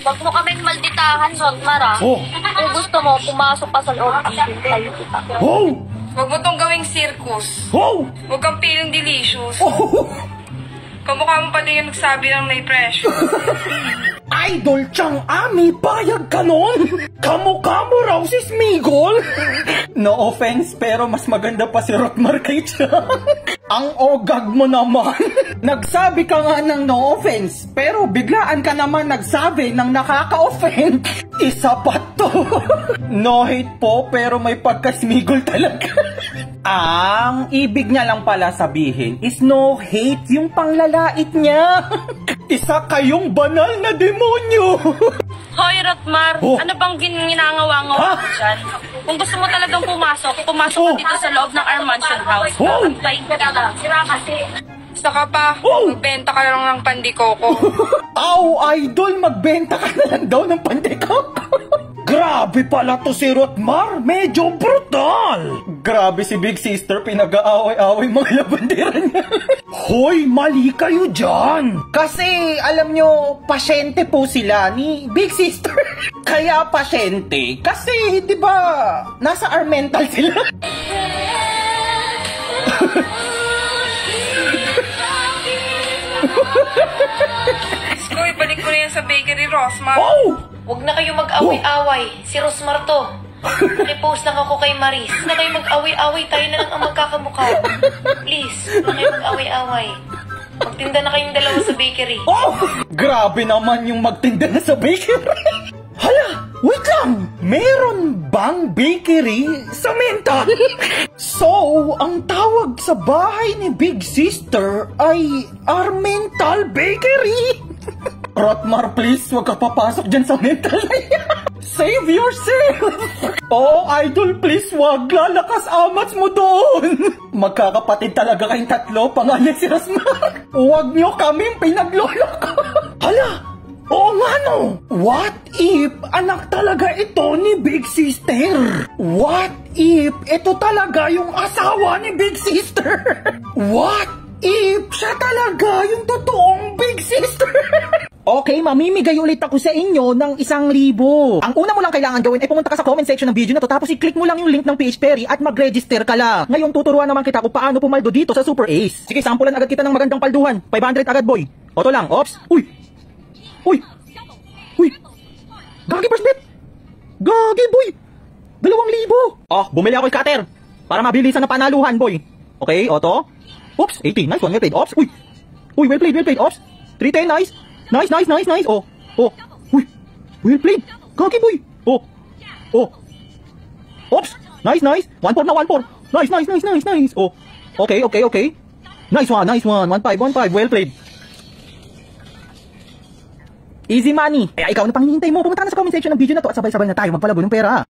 Huwag mo kaming malditahan, Ragmar, ah. Oh. Kung gusto mo, pumasok ka sa loob. Tayo kita. Oh! Huwag mo tong gawing circus. Oh! Huwag kang feeling delicious. Oh! Kamukha mo pa din yung nagsabi ng may pressure. Idol Chang Ami, payag ka nun? Kamukha mo raw si Smigol? No offense, pero mas maganda pa si Rotmar kay Chang. Ang ogag mo naman. Nagsabi ka nga ng no offense, pero biglaan ka naman nagsabi ng nakaka-offend. Isa pa to. No hate po, pero may pagka-Smigol talaga. Ang ibig niya lang pala sabihin is no hate yung panglalait niya. Isa kayong banal na demonyo. Hoy, Rotmar, Oh. ano bang ginangawa-ngawa mo dyan? Kung gusto mo talagang pumasok ka dito sa loob ng our mansion house. Oh. Antayin ka lang. Sira kasi. Saka pa, Oh. magbenta ka lang ng pandikoko. Aw, idol, magbenta ka na lang daw ng pandekak. Grabe pala to si Rotmar, medyo brutal. Grabe si Big Sister, pinag-aaway-aaway mga labandera niya. Hoy, mali kayo dyan. Kasi, alam nyo, pasyente po sila ni Big Sister. Kaya pasyente, kasi, di ba, nasa our mental sila. Sko, ibalik ko na yan sa bakery, Rosmar. Oh! Huwag na kayo mag-away-away. Si Rosmar to. Nakipost lang ako kay Maris. Huwag na kayo mag-away-away. Tayo na lang ang magkakamukha. Please, huwag na kayo mag-away-away. Magtinda na kayong dalawa sa bakery. Oh! Grabe naman yung magtinda na sa bakery. Hala, wait lang. Meron bang bakery sa mental? So, ang tawag sa bahay ni Big Sister ay Armental Bakery. Rotmar, please, huwag ka papasok dyan sa mental na yan. Save yourself. Oh, idol, please, wag. Lalakas amats mo doon. Magkakapatid talaga kayong tatlo, pangalan si Rosmar. Huwag nyo kaming pinagloloko. Hala, oo nga no. What if anak talaga ito ni Big Sister? What if ito talaga yung asawa ni Big Sister? What if siya talaga yung totoong Big Sister? Okay, mamimigay ulit ako sa inyo ng 1,000. Ang una mo lang kailangan gawin ay pumunta ka sa comment section ng video na to, tapos i-click mo lang yung link ng PH Perry at mag-register ka lang. Ngayon tuturuan naman kita kung paano pumaldo dito sa Super Ace. Sige, sampulan agad kita ng magandang palduhan. 500 agad, boy. Oto lang, ops. Uy! Uy! Uy! Gagi, first bet! Gagi, boy! 2,000. Oh, bumili ako yung cutter para mabilisan na panaluhan, boy. Okay, oto. Oops, 80. Nice one, well played. Ops, uy! Uy, well played, ops. 310, nice. Nice. Oh. Uy. Well played. Gagi, boy. Oh. Oops. Nice. 1-4 na, 1-4. Nice. Oh. Okay. Nice one. 1-5. Well played. Easy money. Kaya ikaw na pang hinihintay mo. Pumunta ka na sa comment section ng video na to at sabay-sabay na tayo magpalago ng pera.